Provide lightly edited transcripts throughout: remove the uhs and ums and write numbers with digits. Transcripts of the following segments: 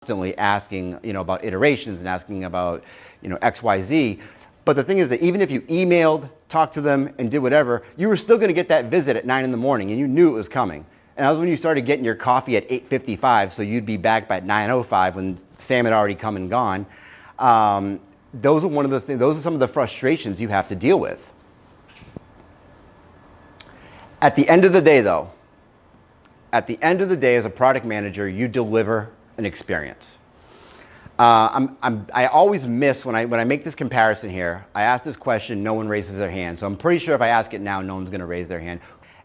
constantly asking, about iterations and asking about, X, Y, Z. But the thing is that even if you emailed, talked to them, and did whatever, you were still going to get that visit at 9 in the morning, and you knew it was coming. And that was when you started getting your coffee at 8:55, so you'd be back by 9:05 when Sam had already come and gone. Those are some of the frustrations you have to deal with. At the end of the day, though, as a product manager, you deliver an experience. I always miss when I make this comparison here. I ask this question, no one raises their hand. So I'm pretty sure if I ask it now, no one's going to raise their hand.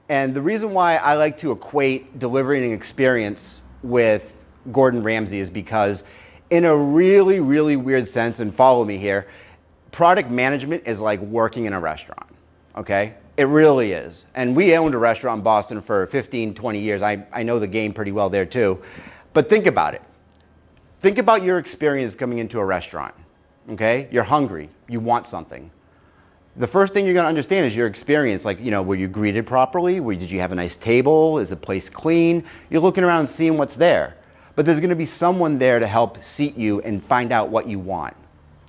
And the reason why I like to equate delivering an experience with Gordon Ramsay is because, in a really, really weird sense, and follow me here, product management is like working in a restaurant. Okay? It really is. And we owned a restaurant in Boston for 15, 20 years. I know the game pretty well there too. But think about it. Think about your experience coming into a restaurant. Okay? You're hungry. You want something. The first thing you're going to understand is your experience. Like, were you greeted properly? Did you have a nice table? Is the place clean? You're looking around and seeing what's there. But there's going to be someone there to help seat you and find out what you want.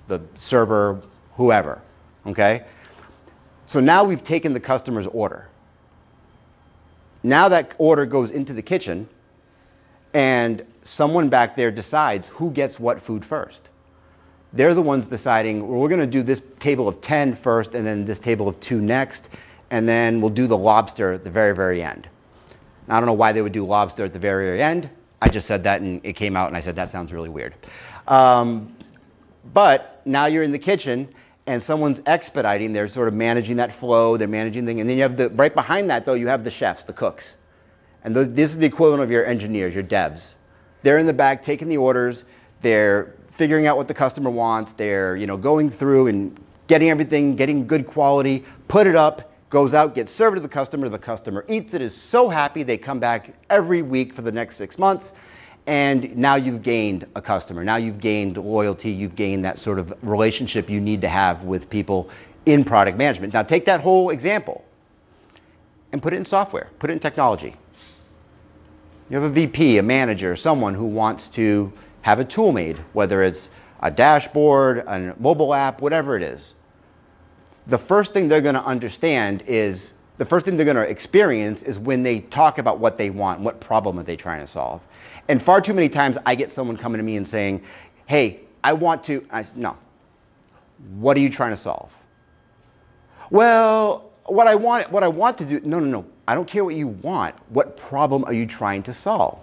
The server, whoever. Okay? So now we've taken the customer's order. Now that order goes into the kitchen, and someone back there decides who gets what food first. They're the ones deciding, well, we're going to do this table of 10 first, and then this table of 2 next, and then we'll do the lobster at the very, very end. Now, I don't know why they would do lobster at the very, very end. I just said that, and it came out, and I said, that sounds really weird. But now you're in the kitchen, and someone's expediting. They're sort of managing that flow. They're managing things. And then you have right behind that, though, you have the chefs, the cooks. And this is the equivalent of your engineers, your devs. They're in the back taking the orders. They're figuring out what the customer wants. They're going through and getting everything, getting good quality, put it up, goes out, gets served to the customer. The customer eats it, is so happy. They come back every week for the next 6 months. And now you've gained a customer. Now you've gained loyalty. You've gained that sort of relationship you need to have with people in product management. Now take that whole example and put it in software, put it in technology. You have a VP, a manager, someone who wants to have a tool made, whether it's a dashboard, a mobile app, whatever it is. The first thing they're going to understand is, the first thing they're going to experience is when they talk about what they want, what problem are they trying to solve. And far too many times I get someone coming to me and saying, hey, no. What are you trying to solve? Well, what I want to do, no. I don't care what you want. What problem are you trying to solve?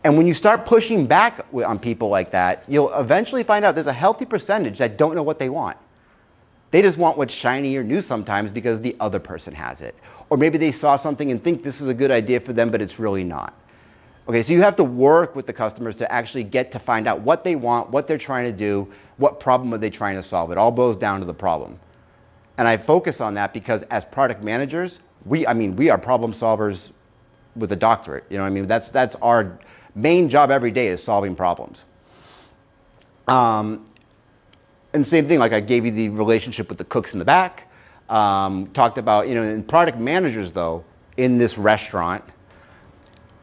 And when you start pushing back on people like that, you'll eventually find out there's a healthy percentage that don't know what they want. They just want what's shiny or new sometimes because the other person has it. Or maybe they saw something and think this is a good idea for them, but it's really not. Okay, so you have to work with the customers to actually get to find out what they want, what they're trying to do, what problem are they trying to solve. It all boils down to the problem. And I focus on that because as product managers, we are problem solvers with a doctorate. That's our main job every day, is solving problems. And same thing, like I gave you the relationship with the cooks in the back. Talked about, in product managers though, in this restaurant,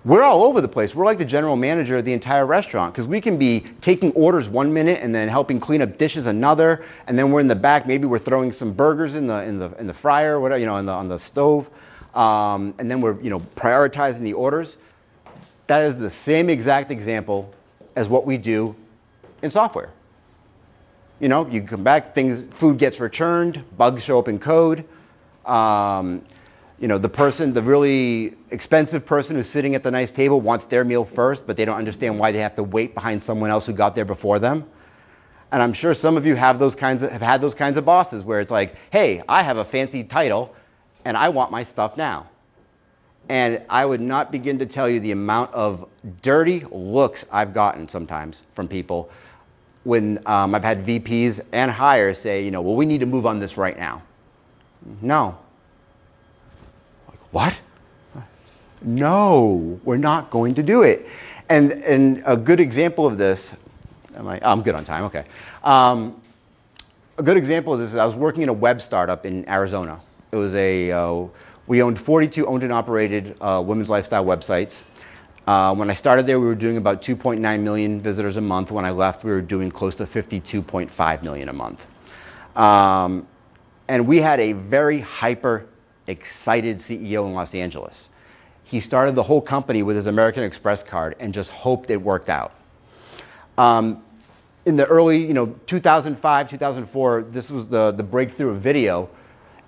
we're all over the place. We're like the general manager of the entire restaurant, because we can be taking orders 1 minute and then helping clean up dishes another, and then we're in the back. Maybe we're throwing some burgers in the fryer, whatever, on the stove, and then we're prioritizing the orders. That is the same exact example as what we do in software. You come back, food gets returned, bugs show up in code. The really expensive person who's sitting at the nice table wants their meal first, but they don't understand why they have to wait behind someone else who got there before them. And I'm sure some of you have had those kinds of bosses where it's like, hey, I have a fancy title and I want my stuff now. And I would not begin to tell you the amount of dirty looks I've gotten sometimes from people when I've had VPs and hires say, well, we need to move on this right now. No. Like, what? No, we're not going to do it. And a good example of this, I'm good on time, okay. A good example of this is I was working in a web startup in Arizona. It was we owned 42 owned and operated women's lifestyle websites. When I started there, we were doing about 2.9 million visitors a month. When I left, we were doing close to 52.5 million a month. And we had a very hyper excited CEO in Los Angeles. He started the whole company with his American Express card and just hoped it worked out. In the early, 2005, 2004, this was the breakthrough of video.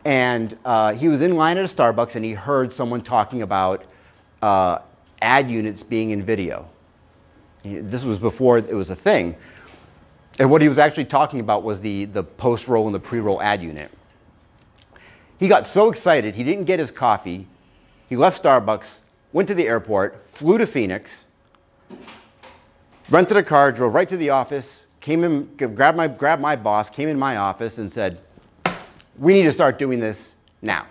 And he was in line at a Starbucks and he heard someone talking about ad units being in video. This was before it was a thing. And what he was actually talking about was the post-roll and the pre-roll ad unit. He got so excited, he didn't get his coffee. He left Starbucks, went to the airport, flew to Phoenix, rented a car, drove right to the office, came in, grabbed my boss, came in my office and said, we need to start doing this now.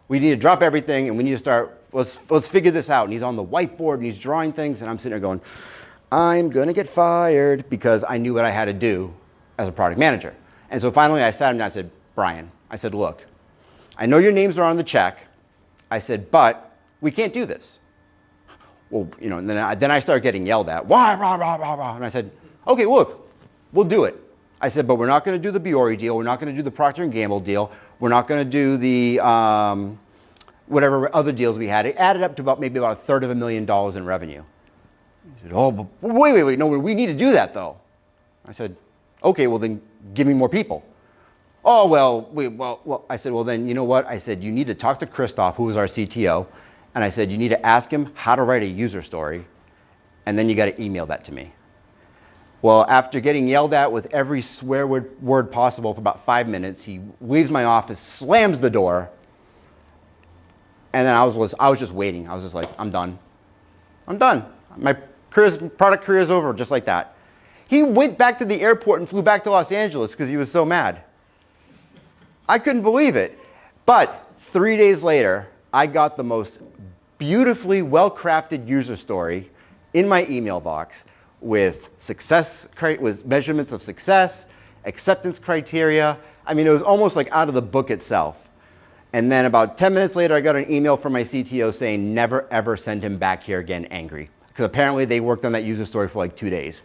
We need to drop everything and we need to start, let's figure this out. And he's on the whiteboard and he's drawing things and I'm sitting there going, I'm gonna get fired, because I knew what I had to do as a product manager. And so finally I sat him and I said, Brian, I said, look, I know your names are on the check. I said, but we can't do this. Well, and then I started getting yelled at. Why? Rah, rah, rah, rah. And I said, okay, look, we'll do it. I said, but we're not going to do the Biore deal. We're not going to do the Procter & Gamble deal. We're not going to do the whatever other deals we had. It added up to maybe about $250,000 in revenue. He said, oh, but wait, no, we need to do that though. I said, okay, well then give me more people. Oh, well, I said, well then, you know what? I said, you need to talk to Christoph, who was our CTO. And I said, you need to ask him how to write a user story. And then you got to email that to me. Well, after getting yelled at with every swear word possible for about 5 minutes, he leaves my office, slams the door. And then I was just waiting. I was just like, I'm done. I'm done. My product career is over, just like that. He went back to the airport and flew back to Los Angeles because he was so mad. I couldn't believe it. But 3 days later, I got the most beautifully well-crafted user story in my email box with with measurements of success, acceptance criteria. I mean, it was almost like out of the book itself. And then about 10 minutes later, I got an email from my CTO saying, never, ever send him back here again angry. Because apparently they worked on that user story for like 2 days.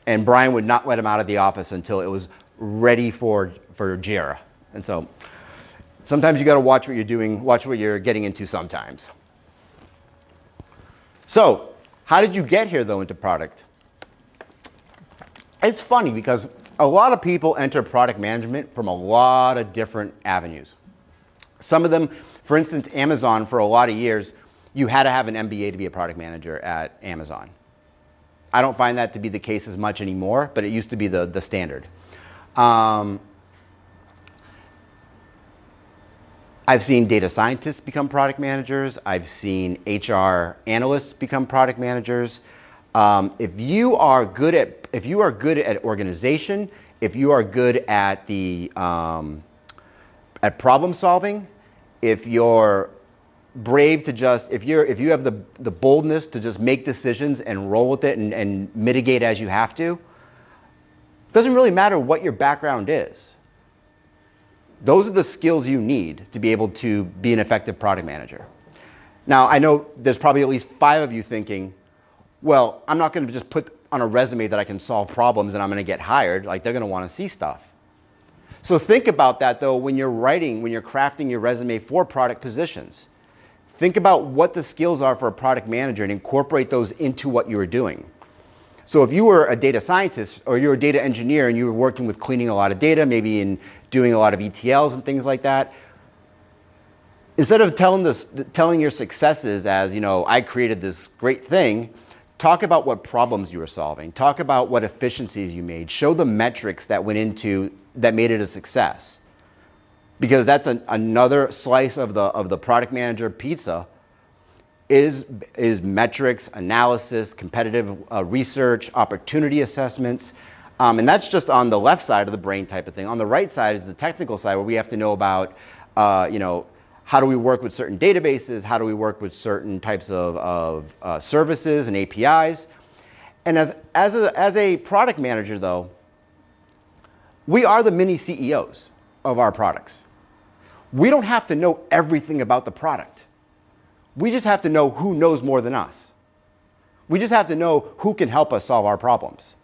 And Brian would not let him out of the office until it was ready for Jira. And so sometimes you got to watch what you're doing, watch what you're getting into sometimes. So how did you get here, though, into product? It's funny because a lot of people enter product management from a lot of different avenues. Some of them, for instance, Amazon, for a lot of years, you had to have an MBA to be a product manager at Amazon. I don't find that to be the case as much anymore, but it used to be the standard. I've seen data scientists become product managers. I've seen HR analysts become product managers. If you are good at organization, if you are good at at problem solving, if you're brave to just, if you have the boldness to just make decisions and roll with it and mitigate as you have to, it doesn't really matter what your background is. Those are the skills you need to be able to be an effective product manager. Now, I know there's probably at least 5 of you thinking, well, I'm not going to just put on a resume that I can solve problems and I'm going to get hired. Like, they're going to want to see stuff. So think about that, though, when you're crafting your resume for product positions. Think about what the skills are for a product manager and incorporate those into what you are doing. So if you were a data scientist or you're a data engineer and you were working with cleaning a lot of data, maybe in doing a lot of ETLs and things like that, instead of telling your successes as, I created this great thing, talk about what problems you were solving. Talk about what efficiencies you made. Show the metrics that went into that made it a success. Because that's another slice of the product manager pizza is metrics, analysis, competitive research, opportunity assessments. And that's just on the left side of the brain type of thing. On the right side is the technical side where we have to know about, how do we work with certain databases? How do we work with certain types of services and APIs? And as a product manager, though, we are the mini CEOs of our products. We don't have to know everything about the product. We just have to know who knows more than us. We just have to know who can help us solve our problems.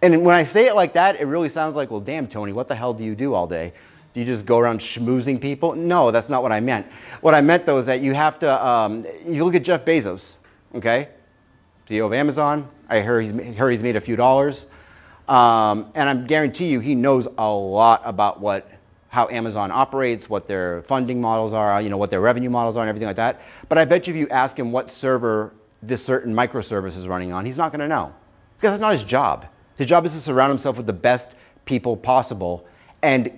And when I say it like that, it really sounds like, well, damn, Tony, what the hell do you do all day? Do you just go around schmoozing people? No, that's not what I meant. What I meant, though, is that you have to, you look at Jeff Bezos, okay? CEO of Amazon. I heard he's made a few dollars. And I guarantee you he knows a lot about how Amazon operates, what their funding models are, what their revenue models are and everything like that. But I bet you if you ask him what server this certain microservice is running on, he's not going to know. Because that's not his job. His job is to surround himself with the best people possible and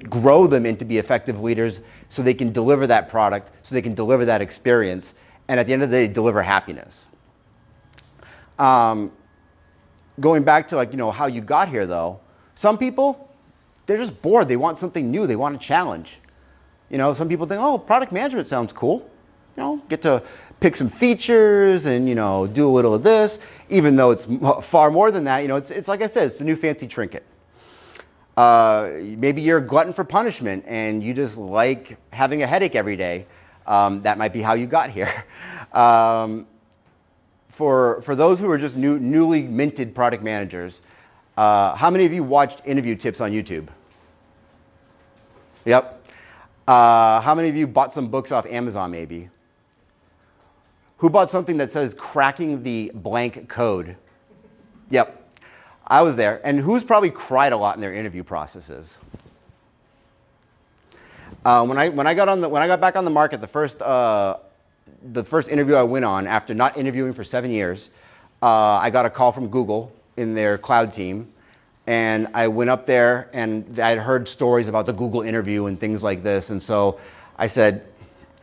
grow them into be effective leaders so they can deliver that product, so they can deliver that experience, and at the end of the day, deliver happiness. Going back to how you got here though, some people, they're just bored. They want something new. They want a challenge. Some people think, oh, product management sounds cool. Get to pick some features and, do a little of this, even though it's far more than that. It's like I said, it's the new fancy trinket. Maybe you're a glutton for punishment and you just like having a headache every day. That might be how you got here. For those who are just newly minted product managers, how many of you watched interview tips on YouTube? Yep. How many of you bought some books off Amazon maybe? Who bought something that says cracking the blank code? Yep. I was there. And who's probably cried a lot in their interview processes? When I got back on the market, the first interview I went on after not interviewing for 7 years, I got a call from Google in their cloud team. And I went up there and I had heard stories about the Google interview and things like this. And so I said,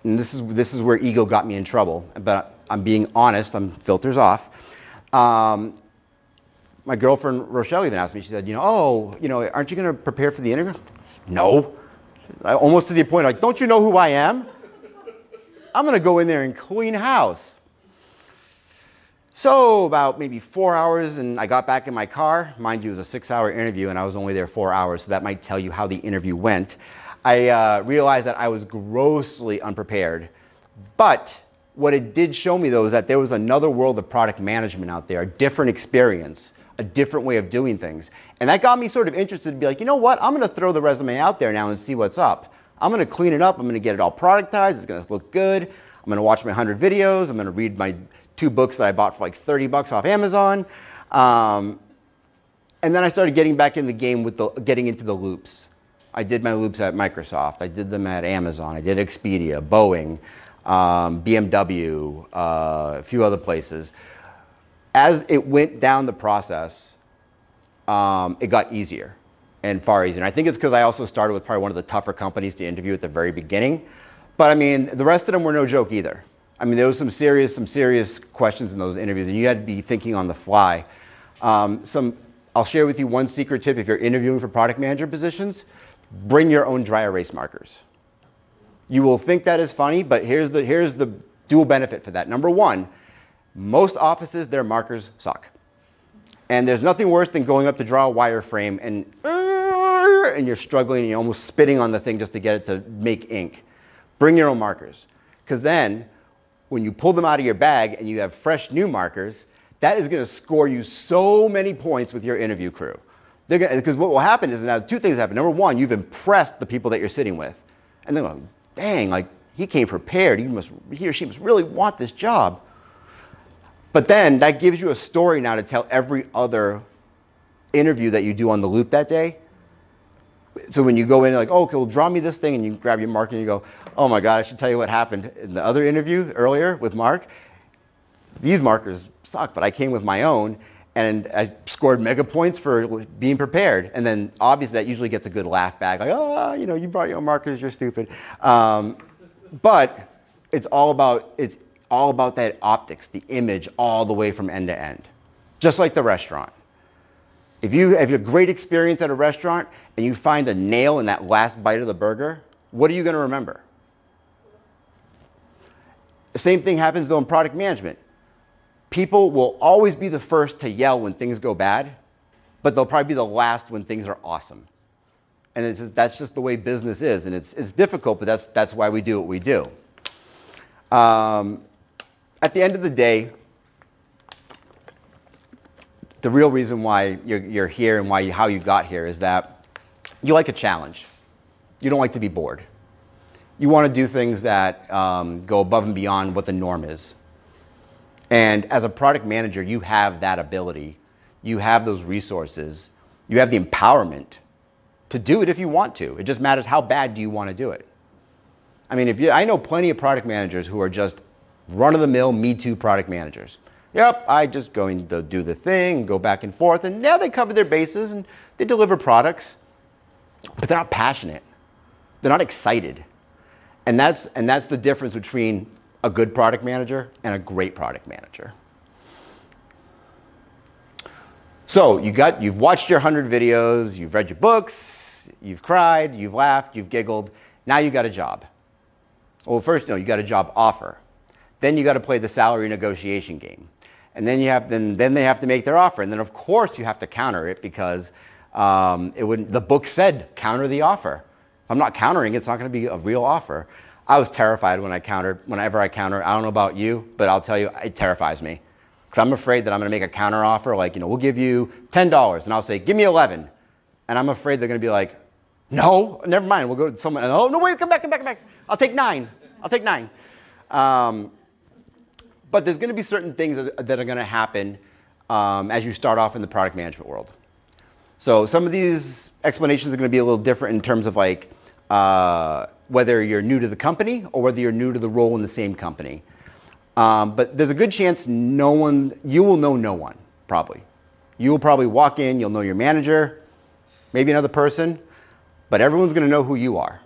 and this is where ego got me in trouble, but I'm being honest, I'm filters off. My girlfriend Rochelle even asked me, she said, aren't you going to prepare for the interview? No. Almost to the point, like, don't you know who I am? I'm going to go in there and clean house. So about maybe 4 hours and I got back in my car. Mind you, it was a 6-hour interview and I was only there 4 hours, so that might tell you how the interview went. I realized that I was grossly unprepared. But what it did show me, though, is that there was another world of product management out there, a different experience, a different way of doing things. And that got me sort of interested to be like, you know what? I'm going to throw the resume out there now and see what's up. I'm going to clean it up. I'm going to get it all productized. It's going to look good. I'm going to watch my 100 videos. I'm going to read my 2 books that I bought for like 30 bucks off Amazon. And then I started getting back in the game with getting into the loops. I did my loops at Microsoft. I did them at Amazon. I did Expedia, Boeing, BMW, a few other places. As it went down the process, it got easier and far easier. And I think it's because I also started with probably one of the tougher companies to interview at the very beginning. But I mean, the rest of them were no joke either. I mean, there was some serious questions in those interviews, and you had to be thinking on the fly. I'll share with you one secret tip if you're interviewing for product manager positions. Bring your own dry erase markers. You will think that is funny, but here's the dual benefit for that. Number one, most offices, their markers suck. And there's nothing worse than going up to draw a wireframe and you're struggling and you're almost spitting on the thing just to get it to make ink. Bring your own markers. Because then, when you pull them out of your bag and you have fresh new markers, that is going to score you so many points with your interview crew. Because what will happen is now 2 things happen. Number one, you've impressed the people that you're sitting with. And they're going, dang, like he came prepared. He or she must really want this job. But then that gives you a story now to tell every other interview that you do on the loop that day. So when you go in, like, oh, okay, well, draw me this thing, and you grab your marker and you go, oh my God, I should tell you what happened in the other interview earlier with Mark. These markers suck, but I came with my own. And I scored mega points for being prepared. And then obviously that usually gets a good laugh back. Like, oh, you brought your own markers, you're stupid. But it's all about that optics, the image, all the way from end to end. Just like the restaurant. If you have a great experience at a restaurant and you find a nail in that last bite of the burger, what are you going to remember? The same thing happens though in product management. People will always be the first to yell when things go bad, but they'll probably be the last when things are awesome. And that's just the way business is. And it's difficult, but that's why we do what we do. At the end of the day, the real reason why you're here and how you got here is that you like a challenge. You don't like to be bored. You want to do things that go above and beyond what the norm is. And as a product manager, you have that ability. You have those resources. You have the empowerment to do it if you want to. It just matters how bad do you want to do it. I mean, I know plenty of product managers who are just run-of-the-mill Me Too product managers. Yep, I just going to do the thing, go back and forth, and yeah, they cover their bases and they deliver products, but they're not passionate. They're not excited. And that's the difference between a good product manager and a great product manager. So you've watched your 100 videos, you've read your books, you've cried, you've laughed, you've giggled. Now you got a job. Well, first, no, you got a job offer. Then you got to play the salary negotiation game. And then then they have to make their offer. And then of course you have to counter it because the book said counter the offer. If I'm not countering, it's not going to be a real offer. I was terrified whenever I counter. I don't know about you, but I'll tell you, it terrifies me. Because I'm afraid that I'm going to make a counter offer, like, we'll give you $10, and I'll say, give me 11. And I'm afraid they're going to be like, no, never mind. We'll go to someone, oh, no, wait, come back. I'll take 9. But there's going to be certain things that are going to happen as you start off in the product management world. So some of these explanations are going to be a little different in terms of like whether you're new to the company or whether you're new to the role in the same company. But there's a good chance you will know no one, probably. You will probably walk in, you'll know your manager, maybe another person, but everyone's going to know who you are.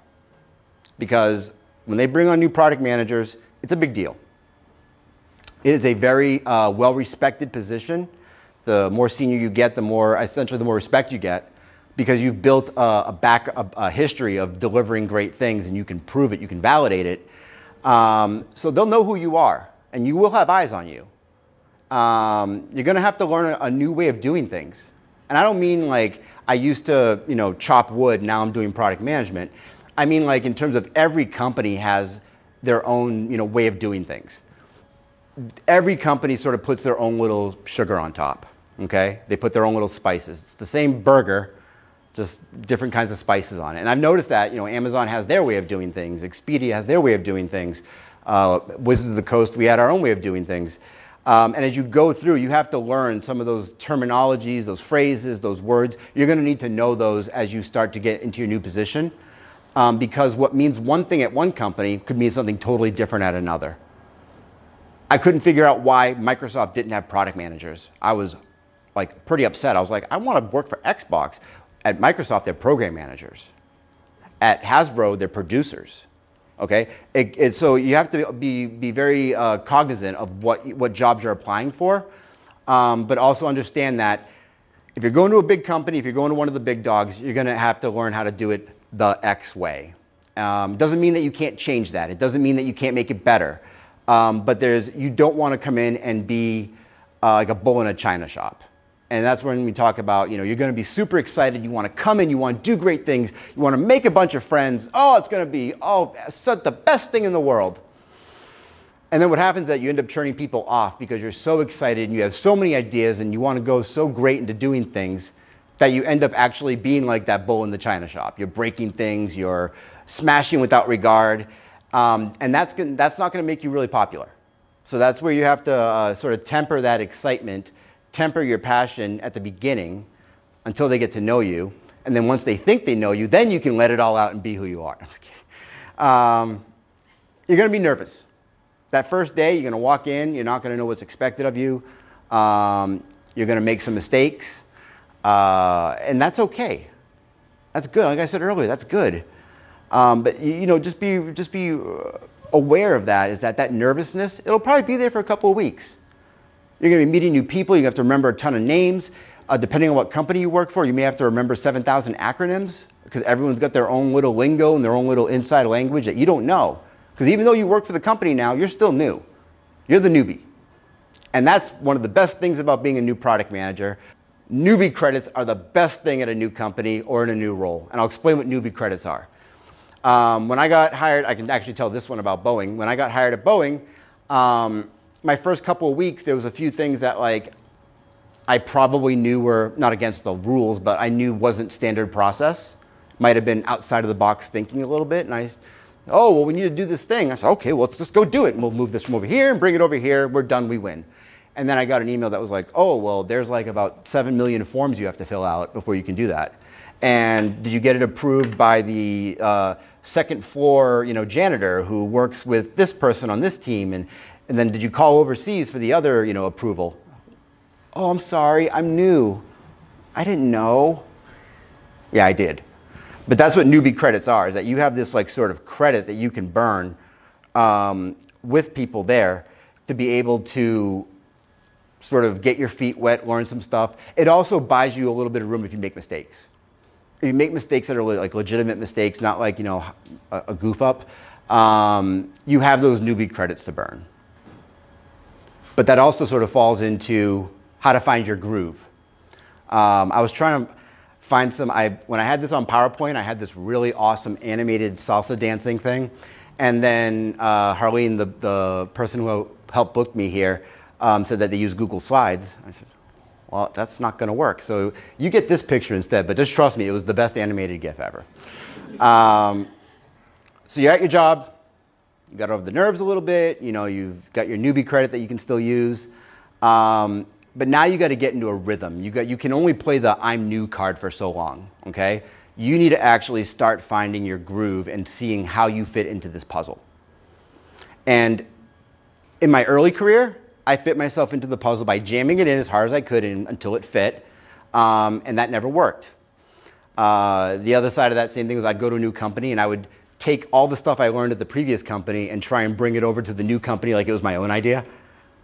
Because when they bring on new product managers, it's a big deal. It is a very well-respected position. The more senior you get, essentially the more respect you get, because you've built a history of delivering great things, and you can prove it, you can validate it. So they'll know who you are, and you will have eyes on you. You're going to have to learn a new way of doing things. And I don't mean like I used to, chop wood, now I'm doing product management. I mean like in terms of every company has their own, way of doing things. Every company sort of puts their own little sugar on top, okay? They put their own little spices. It's the same burger, just different kinds of spices on it. And I've noticed that, Amazon has their way of doing things. Expedia has their way of doing things. Wizards of the Coast, we had our own way of doing things. And as you go through, you have to learn some of those terminologies, those phrases, those words. You're going to need to know those as you start to get into your new position. Because what means one thing at one company could mean something totally different at another. I couldn't figure out why Microsoft didn't have product managers. I was like pretty upset. I was like, I want to work for Xbox. At Microsoft, they're program managers. At Hasbro, they're producers. Okay, so you have to be very cognizant of what jobs you're applying for, but also understand that if you're going to a big company, if you're going to one of the big dogs, you're going to have to learn how to do it the X way. Doesn't mean that you can't change that. It doesn't mean that you can't make it better. But you don't want to come in and be like a bull in a china shop. And that's when we talk about, you're going to be super excited. You want to come in, you want to do great things. You want to make a bunch of friends. Oh, it's going to be, the best thing in the world. And then what happens is that you end up turning people off because you're so excited and you have so many ideas and you want to go so great into doing things that you end up actually being like that bull in the china shop. You're breaking things, you're smashing without regard. And that's not going to make you really popular. So that's where you have to sort of temper that excitement, temper your passion at the beginning until they get to know you. And then once they think they know you, then you can let it all out and be who you are. I'm just kidding. You're going to be nervous. That first day, you're going to walk in. You're not going to know what's expected of you. You're going to make some mistakes. And that's okay. That's good. Like I said earlier, that's good. But just be aware of that. Is that nervousness? It'll probably be there for a couple of weeks. You're going to be meeting new people. You have to remember a ton of names. Depending on what company you work for, you may have to remember 7,000 acronyms because everyone's got their own little lingo and their own little inside language that you don't know. Because even though you work for the company now, you're still new. You're the newbie. And that's one of the best things about being a new product manager. Newbie credits are the best thing at a new company or in a new role. And I'll explain what newbie credits are. When I got hired, I can actually tell this one about Boeing. When I got hired at Boeing, my first couple of weeks, there was a few things that I probably knew were not against the rules, but I knew wasn't standard process. Might have been outside of the box thinking a little bit. And oh, well, we need to do this thing. I said, okay, well, let's just go do it. And we'll move this from over here and bring it over here. We're done, we win. And then I got an email that was like, oh, well, there's like about 7 million forms you have to fill out before you can do that. And did you get it approved by the second floor, janitor who works with this person on this team? And then did you call overseas for the other, approval? Oh, I'm sorry, I'm new. I didn't know. Yeah, I did. But that's what newbie credits are, is that you have this like sort of credit that you can burn with people there to be able to sort of get your feet wet, learn some stuff. It also buys you a little bit of room if you make mistakes. If you make mistakes that are like legitimate mistakes, not like, a goof up, you have those newbie credits to burn. But that also sort of falls into how to find your groove. I was trying to find when I had this on PowerPoint, I had this really awesome animated salsa dancing thing. And then Harleen, the person who helped book me here, said that they use Google Slides. I said, well, that's not gonna work. So you get this picture instead, but just trust me, it was the best animated GIF ever. So you're at your job, you got over the nerves a little bit, you've got your newbie credit that you can still use. But now you got to get into a rhythm. You can only play the I'm new card for so long, okay? You need to actually start finding your groove and seeing how you fit into this puzzle. And in my early career, I fit myself into the puzzle by jamming it in as hard as I could until it fit, and that never worked. The other side of that same thing was I'd go to a new company and I would take all the stuff I learned at the previous company and try and bring it over to the new company like it was my own idea.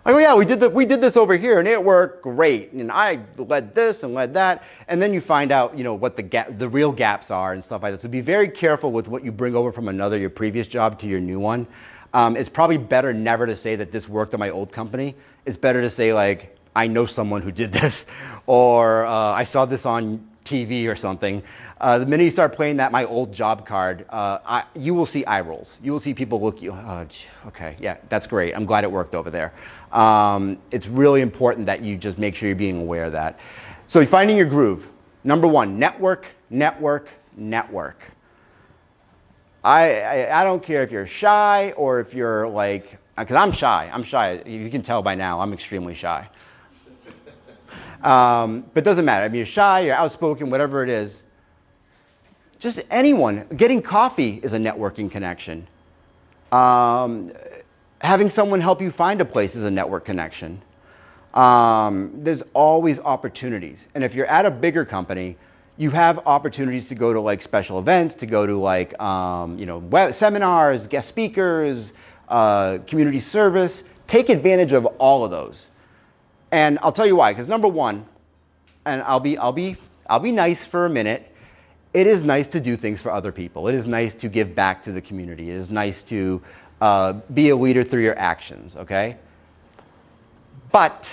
Like, oh yeah, we did this over here and it worked great. And I led this and led that. And then you find out, what the real gaps are and stuff like that. So be very careful with what you bring over from your previous job to your new one. It's probably better never to say that this worked at my old company. It's better to say like, I know someone who did this, or I saw this on TV or something. The minute you start playing my old job card, you will see eye rolls. You will see people look, okay, yeah, that's great. I'm glad it worked over there. It's really important that you just make sure you're being aware of that. So finding your groove. Number one, network, network, network. I don't care if you're shy or if you're like, because I'm shy. You can tell by now, I'm extremely shy. But it doesn't matter. I mean, you're shy, you're outspoken, whatever it is. Just anyone. Getting coffee is a networking connection. Having someone help you find a place is a network connection. There's always opportunities. And if you're at a bigger company, you have opportunities to go to like special events, to go to like seminars, guest speakers, community service. Take advantage of all of those. And I'll tell you why. Because number one, and I'll be nice for a minute. It is nice to do things for other people. It is nice to give back to the community. It is nice to be a leader through your actions. Okay. But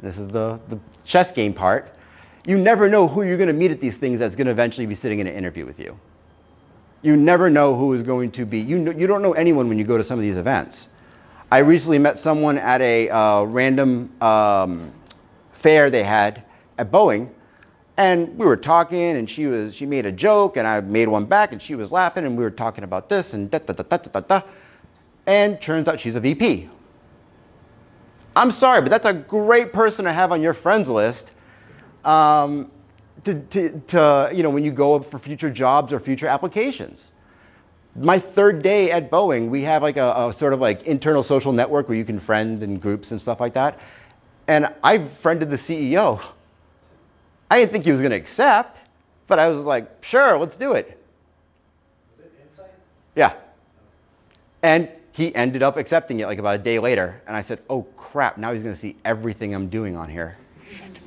this is the chess game part. You never know who you're going to meet at these things that's going to eventually be sitting in an interview with you. You never know who is going to be. You don't know anyone when you go to some of these events. I recently met someone at a random fair they had at Boeing, and we were talking, and she made a joke, and I made one back, and she was laughing, and we were talking about this, and and turns out she's a VP. I'm sorry, but that's a great person to have on your friends list. When you go up for future jobs or future applications. My third day at Boeing, we have like a sort of like internal social network where you can friend in groups and stuff like that. And I friended the CEO. I didn't think he was going to accept, but I was like, sure, let's do it. Was it Insight? Yeah. And he ended up accepting it like about a day later. And I said, oh crap, now he's going to see everything I'm doing on here. Shit.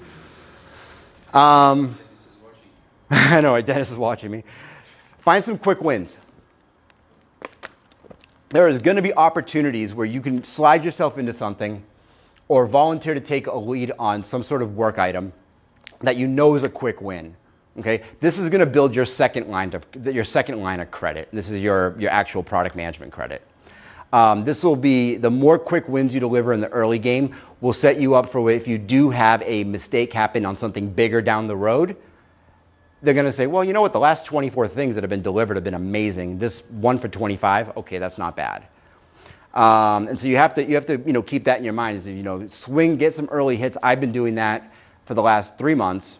Dennis is watching. I know, Dennis is watching me. Find some quick wins. There is going to be opportunities where you can slide yourself into something or volunteer to take a lead on some sort of work item that you know is a quick win. Okay? This is going to build your second line of credit. This is your actual product management credit. This will be the more quick wins you deliver in the early game will set you up for if you do have a mistake happen on something bigger down the road. They're going to say, well, you know what? The last 24 things that have been delivered have been amazing. This 1 for 25, okay, that's not bad. And so you have to keep that in your mind. Is swing, get some early hits. I've been doing that for the last 3 months,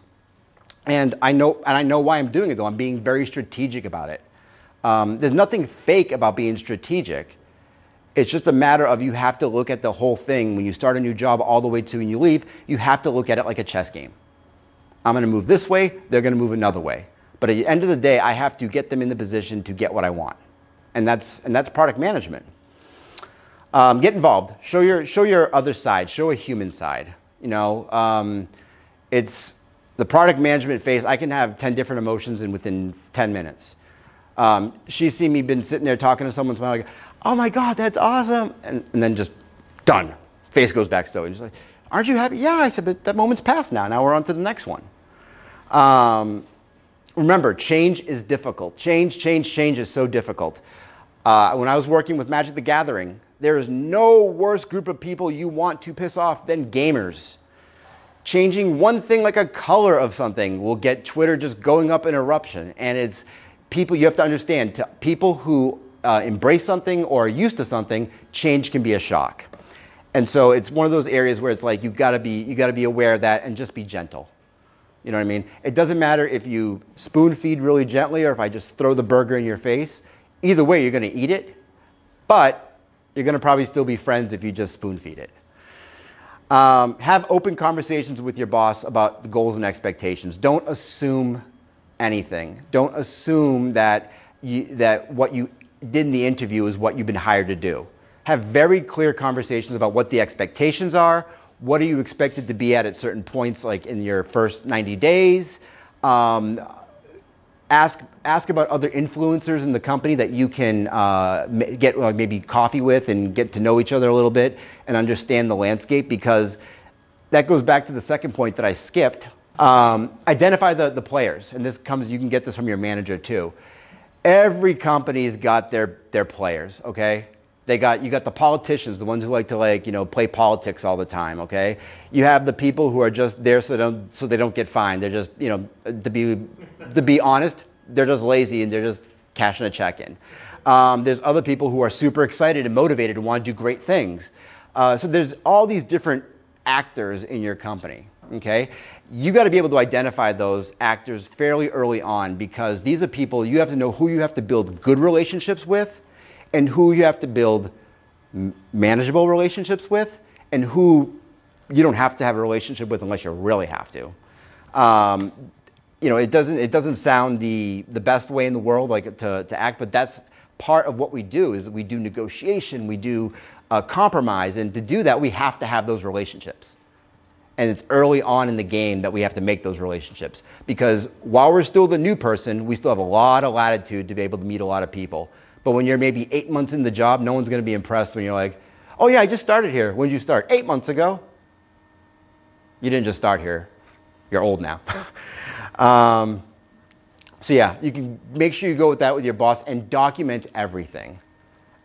and I know why I'm doing it though. I'm being very strategic about it. There's nothing fake about being strategic. It's just a matter of you have to look at the whole thing when you start a new job all the way to when you leave. You have to look at it like a chess game. I'm going to move this way, they're going to move another way. But at the end of the day, I have to get them in the position to get what I want. And that's product management. Get involved. Show your other side. Show a human side. It's the product management phase. I can have 10 different emotions within 10 minutes. She's seen me been sitting there talking to someone, like, oh my God, that's awesome. And then just done. Face goes back still. And she's like, aren't you happy? Yeah, I said, but that moment's passed now. Now we're on to the next one. Remember, change is difficult. Change is so difficult. When I was working with Magic the Gathering, there is no worse group of people you want to piss off than gamers. Changing one thing like a color of something will get Twitter just going up in eruption. And it's people, you have to understand, to people who embrace something or are used to something, change can be a shock. And so it's one of those areas where it's like you gotta be aware of that and just be gentle. You know what I mean? It doesn't matter if you spoon feed really gently or if I just throw the burger in your face. Either way, you're gonna eat it, but you're gonna probably still be friends if you just spoon feed it. Have open conversations with your boss about the goals and expectations. Don't assume anything. Don't assume that what you did in the interview is what you've been hired to do. Have very clear conversations about what the expectations are. What are you expected to be at certain points, like in your first 90 days? Ask about other influencers in the company that you can get maybe coffee with and get to know each other a little bit and understand the landscape, because that goes back to the second point that I skipped. Identify the players, and you can get this from your manager too. Every company's got their players, okay? You got the politicians, the ones who like to play politics all the time, okay? You have the people who are just there so they don't get fined. They're just, to be honest, they're just lazy and they're just cashing a check in. There's other people who are super excited and motivated and want to do great things. So there's all these different actors in your company, okay? You got to be able to identify those actors fairly early on, because these are people you have to know who you have to build good relationships with and who you have to build manageable relationships with and who you don't have to have a relationship with unless you really have to. It doesn't sound the best way in the world to act, but that's part of what we do. Is that we do negotiation, we do compromise, and to do that we have to have those relationships. And it's early on in the game that we have to make those relationships, because while we're still the new person, we still have a lot of latitude to be able to meet a lot of people. But when you're maybe 8 months in the job, no one's going to be impressed when you're like, oh yeah, I just started here. When did you start? 8 months ago. You didn't just start here. You're old now. So yeah, you can make sure you go with that with your boss and document everything.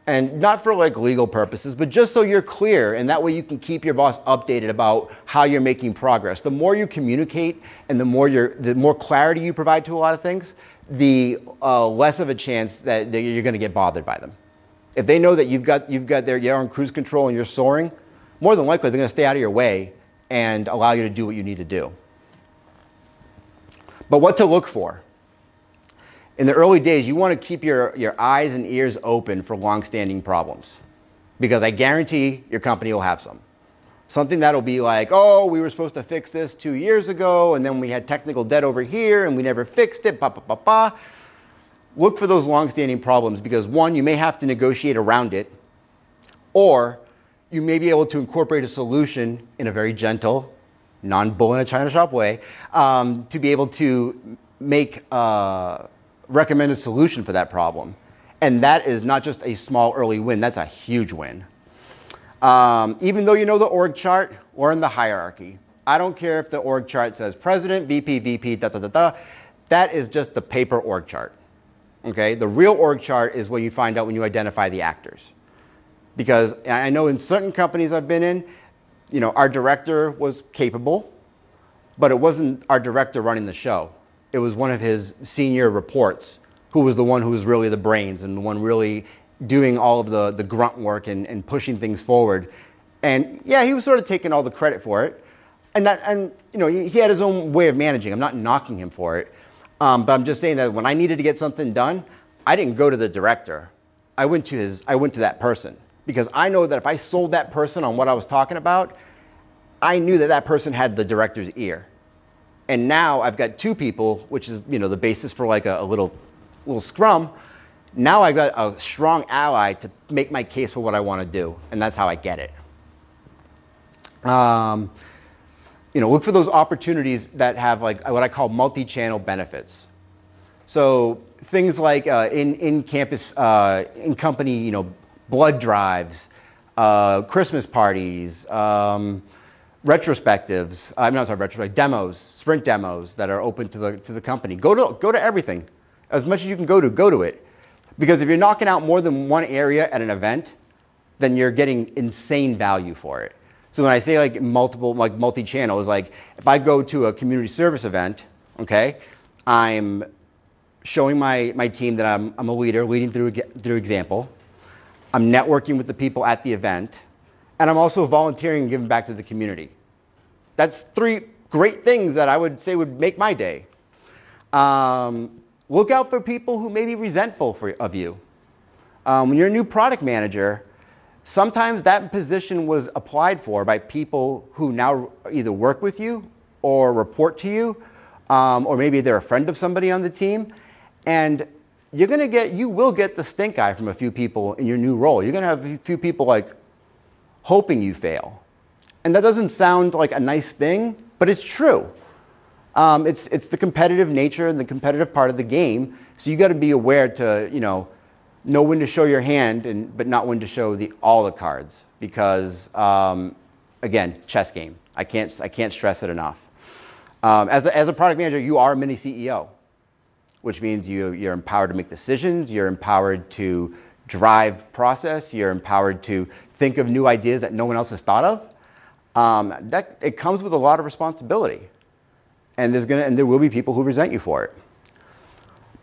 And not for legal purposes, but just so you're clear, and that way you can keep your boss updated about how you're making progress. The more you communicate and the more clarity you provide to a lot of things, the less of a chance that you're going to get bothered by them. If they know that you're on cruise control and you're soaring, more than likely they're going to stay out of your way and allow you to do what you need to do. But what to look for? In the early days, you want to keep your eyes and ears open for long-standing problems, because I guarantee your company will have some. Something that'll be like, oh, we were supposed to fix this 2 years ago, and then we had technical debt over here, and we never fixed it, Look for those long-standing problems, because one, you may have to negotiate around it, or you may be able to incorporate a solution in a very gentle, non-bull in a china shop way, to be able to make recommend a solution for that problem. And that is not just a small early win, that's a huge win. Even though you know the org chart or in the hierarchy, I don't care if the org chart says president, VP, that is just the paper org chart. Okay, the real org chart is what you find out when you identify the actors. Because I know in certain companies I've been in, our director was capable, but it wasn't our director running the show. It was one of his senior reports who was the one who was really the brains and the one really doing all of the grunt work and pushing things forward. And yeah, he was sort of taking all the credit for it. And he had his own way of managing. I'm not knocking him for it. But I'm just saying that when I needed to get something done, I didn't go to the director. I went to that person, because I know that if I sold that person on what I was talking about, I knew that that person had the director's ear. And now I've got two people, which is the basis for like a little scrum. Now I've got a strong ally to make my case for what I want to do, and that's how I get it. Look for those opportunities that have like what I call multi-channel benefits. So things like in campus, in company, blood drives, Christmas parties, retrospectives. I'm not sorry, retrospect demos, sprint demos that are open to the company. Go to everything, as much as you can go to it, because if you're knocking out more than one area at an event, then you're getting insane value for it. So when I say like multi-channel, is like if I go to a community service event, okay, I'm showing my team that I'm a leader, leading through example. I'm networking with the people at the event, and I'm also volunteering and giving back to the community. That's three great things that I would say would make my day. Look out for people who may be resentful of you. When you're a new product manager, sometimes that position was applied for by people who now either work with you or report to you, or maybe they're a friend of somebody on the team. And you will get the stink eye from a few people in your new role. You're going to have a few people like hoping you fail. And that doesn't sound like a nice thing, but it's true. It's the competitive nature and the competitive part of the game. So you got to be aware to, know when to show your hand, but not when to show all the cards. Because, again, chess game. I can't stress it enough. As a product manager, you are a mini CEO, which means you're empowered to make decisions. You're empowered to drive process. You're empowered to think of new ideas that no one else has thought of. It comes with a lot of responsibility. And there will be people who resent you for it.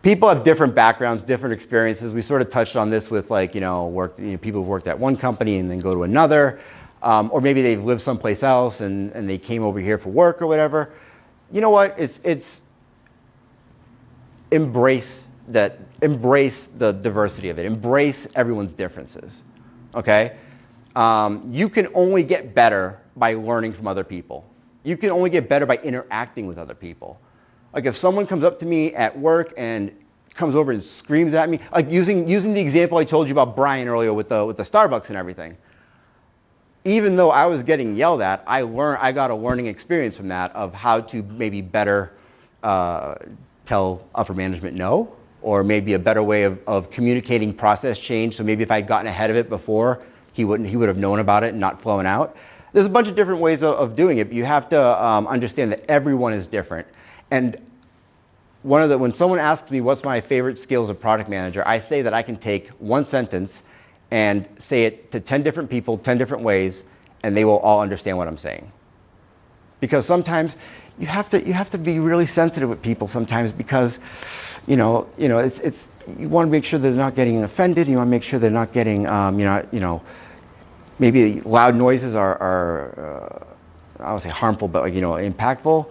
People have different backgrounds, different experiences. We sort of touched on this with people who've worked at one company and then go to another, or maybe they've lived someplace else and they came over here for work or whatever. You know what? It's embrace the diversity of it. Embrace everyone's differences. Okay? You can only get better by learning from other people. You can only get better by interacting with other people. Like if someone comes up to me at work and comes over and screams at me, like using the example I told you about Brian earlier with the Starbucks and everything. Even though I was getting yelled at, I got a learning experience from that of how to maybe better tell upper management no, or maybe a better way of communicating process change. So maybe if I'd gotten ahead of it before, he would have known about it and not flown out. There's a bunch of different ways of doing it. But you have to understand that everyone is different. And when someone asks me what's my favorite skill as a product manager, I say that I can take one sentence and say it to 10 different people, 10 different ways, and they will all understand what I'm saying. Because sometimes you have to be really sensitive with people sometimes, because you want to make sure they're not getting offended. You want to make sure they're not getting maybe loud noises are I would say harmful, but impactful.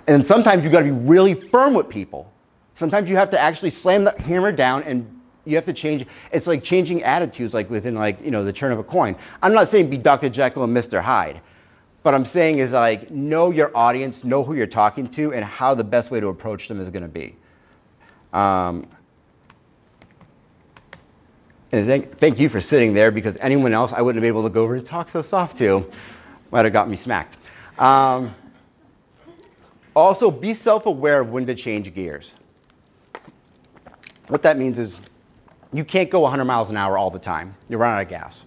And sometimes you got to be really firm with people. Sometimes you have to actually slam the hammer down, and you have to change. It's like changing attitudes, like within the turn of a coin. I'm not saying be Dr. Jekyll and Mr. Hyde. What I'm saying is like know your audience, know who you're talking to, and how the best way to approach them is going to be. And thank you for sitting there, because anyone else I wouldn't have been able to go over and talk so soft to. Might have got me smacked. Also, be self-aware of when to change gears. What that means is you can't go 100 miles an hour all the time. You run out of gas.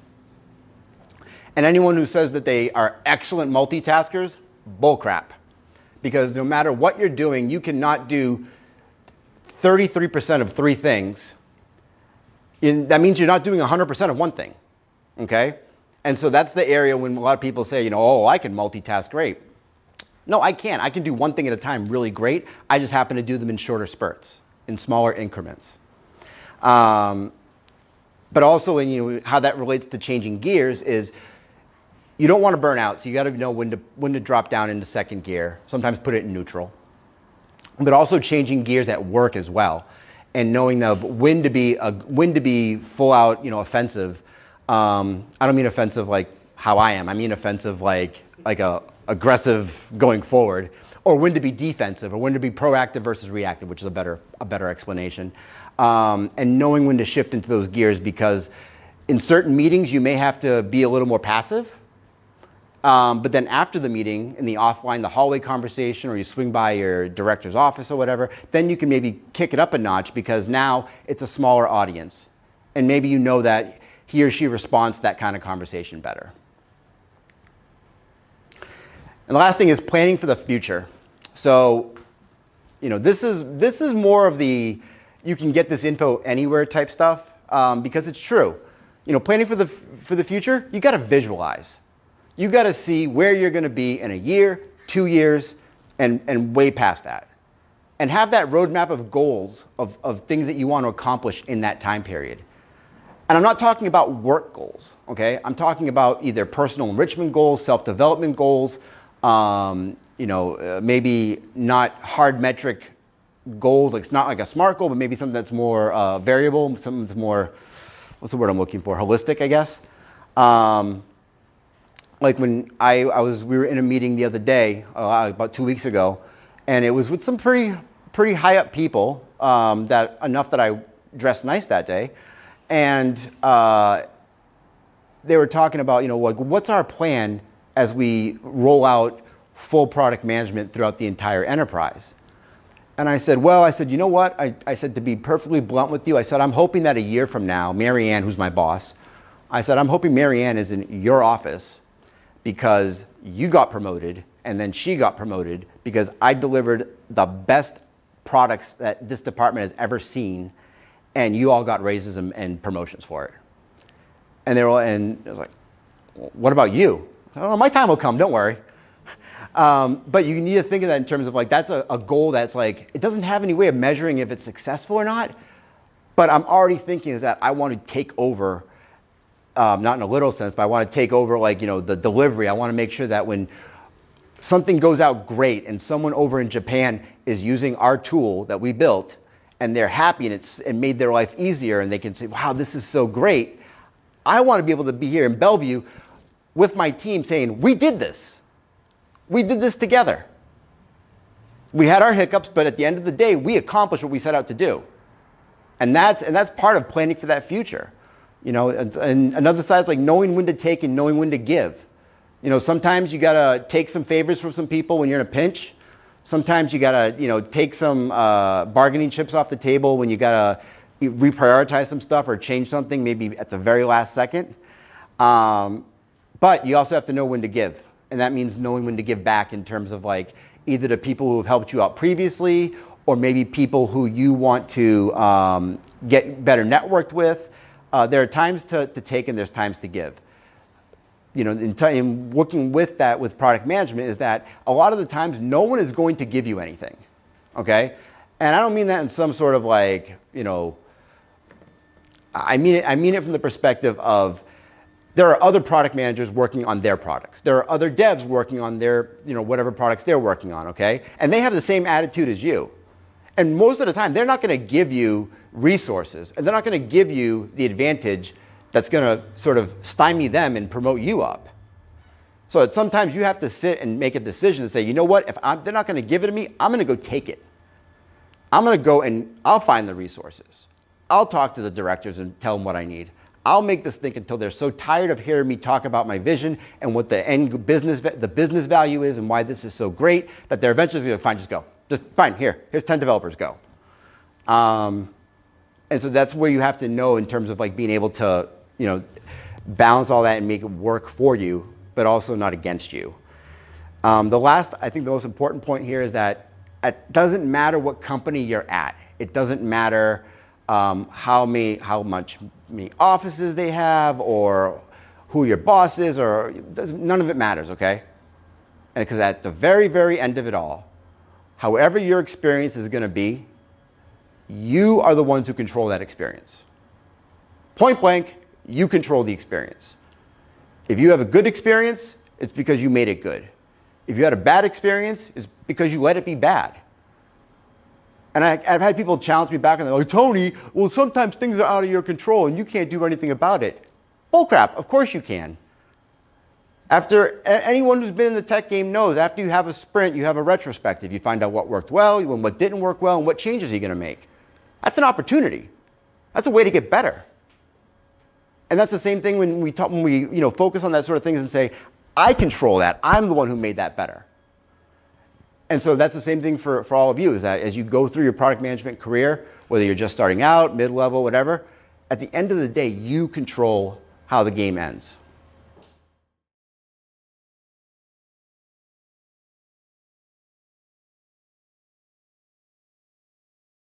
And anyone who says that they are excellent multitaskers, bullcrap. Because no matter what you're doing, you cannot do 33% of three things. That means you're not doing 100% of one thing. okay? And so that's the area when a lot of people say, you know, oh, I can multitask great. No, I can't. I can do one thing at a time really great. I just happen to do them in shorter spurts, in smaller increments. But also, when how that relates to changing gears is you don't want to burn out, so you got to know when to drop down into second gear. Sometimes put it in neutral. But also changing gears at work as well, and knowing when to be full out, offensive. I don't mean offensive like how I am. I mean offensive like a aggressive going forward, or when to be defensive, or when to be proactive versus reactive, which is a better explanation. And knowing when to shift into those gears, because in certain meetings you may have to be a little more passive. But then after the meeting, in the offline, the hallway conversation, or you swing by your director's office or whatever, then you can maybe kick it up a notch, because now it's a smaller audience. And maybe you know that he or she responds to that kind of conversation better. And the last thing is planning for the future. So, this is more of the you can get this info anywhere type stuff, because it's true. Planning for the future, you got to visualize. You got to see where you're going to be in a year, 2 years, and way past that. And have that roadmap of goals of things that you want to accomplish in that time period. And I'm not talking about work goals, okay? I'm talking about either personal enrichment goals, self-development goals, maybe not hard metric goals. Like, it's not like a SMART goal, but maybe something that's more variable, something that's more, what's the word I'm looking for? Holistic, I guess. Like when we were in a meeting the other day, about 2 weeks ago, and it was with some pretty high up people, enough that I dressed nice that day, and they were talking about, what's our plan as we roll out full product management throughout the entire enterprise. And I said, you know what? I said, to be perfectly blunt with you, I said, I'm hoping that a year from now, Mary Ann, who's my boss, I said, I'm hoping Mary Ann is in your office because you got promoted, and then she got promoted because I delivered the best products that this department has ever seen, and you all got raises and promotions for it. And and I was like, what about you? I said, oh, my time will come, don't worry. But you need to think of that in terms of that's a goal that's it doesn't have any way of measuring if it's successful or not, but I'm already thinking is that I want to take over, not in a literal sense, but I want to take over the delivery. I want to make sure that when something goes out great and someone over in Japan is using our tool that we built and they're happy and it made their life easier and they can say, wow, this is so great. I want to be able to be here in Bellevue with my team saying, we did this. We did this together. We had our hiccups, but at the end of the day, we accomplished what we set out to do. And that's part of planning for that future. And another side is knowing when to take and knowing when to give. Sometimes you gotta take some favors from some people when you're in a pinch. Sometimes you gotta, take some bargaining chips off the table when you gotta reprioritize some stuff or change something maybe at the very last second. But you also have to know when to give. And that means knowing when to give back in terms of either the people who have helped you out previously, or maybe people who you want to get better networked with. There are times to take and there's times to give. In working with that with product management is that a lot of the times no one is going to give you anything, okay? And I don't mean that in some sort of I mean it from the perspective of there are other product managers working on their products. There are other devs working on their, whatever products they're working on, okay? And they have the same attitude as you. And most of the time, they're not going to give you resources, and they're not going to give you the advantage that's going to sort of stymie them and promote you up. So sometimes you have to sit and make a decision and say, you know what, if they're not going to give it to me, I'm going to go take it. I'm going to go and I'll find the resources. I'll talk to the directors and tell them what I need. I'll make this thing until they're so tired of hearing me talk about my vision and what the business value is and why this is so great that they're eventually going to fine, just go. Just fine, here's 10 developers, go. And so that's where you have to know in terms of being able to, balance all that and make it work for you, but also not against you. I think the most important point here is that it doesn't matter what company you're at. It doesn't matter how many offices they have or who your boss is, or none of it matters, okay? And because at the very, very end of it all, however your experience is going to be, you are the ones who control that experience. Point blank, you control the experience. If you have a good experience, it's because you made it good. If you had a bad experience, it's because you let it be bad. And I've had people challenge me back and they're like, Tony, well, sometimes things are out of your control and you can't do anything about it. Bullcrap, of course you can. After anyone who's been in the tech game knows, after you have a sprint, you have a retrospective. You find out what worked well, what didn't work well, and what changes you're going to make. That's an opportunity. That's a way to get better. And that's the same thing when we focus on that sort of things and say, I control that. I'm the one who made that better. And so that's the same thing for all of you, is that as you go through your product management career, whether you're just starting out, mid-level, whatever, at the end of the day, you control how the game ends.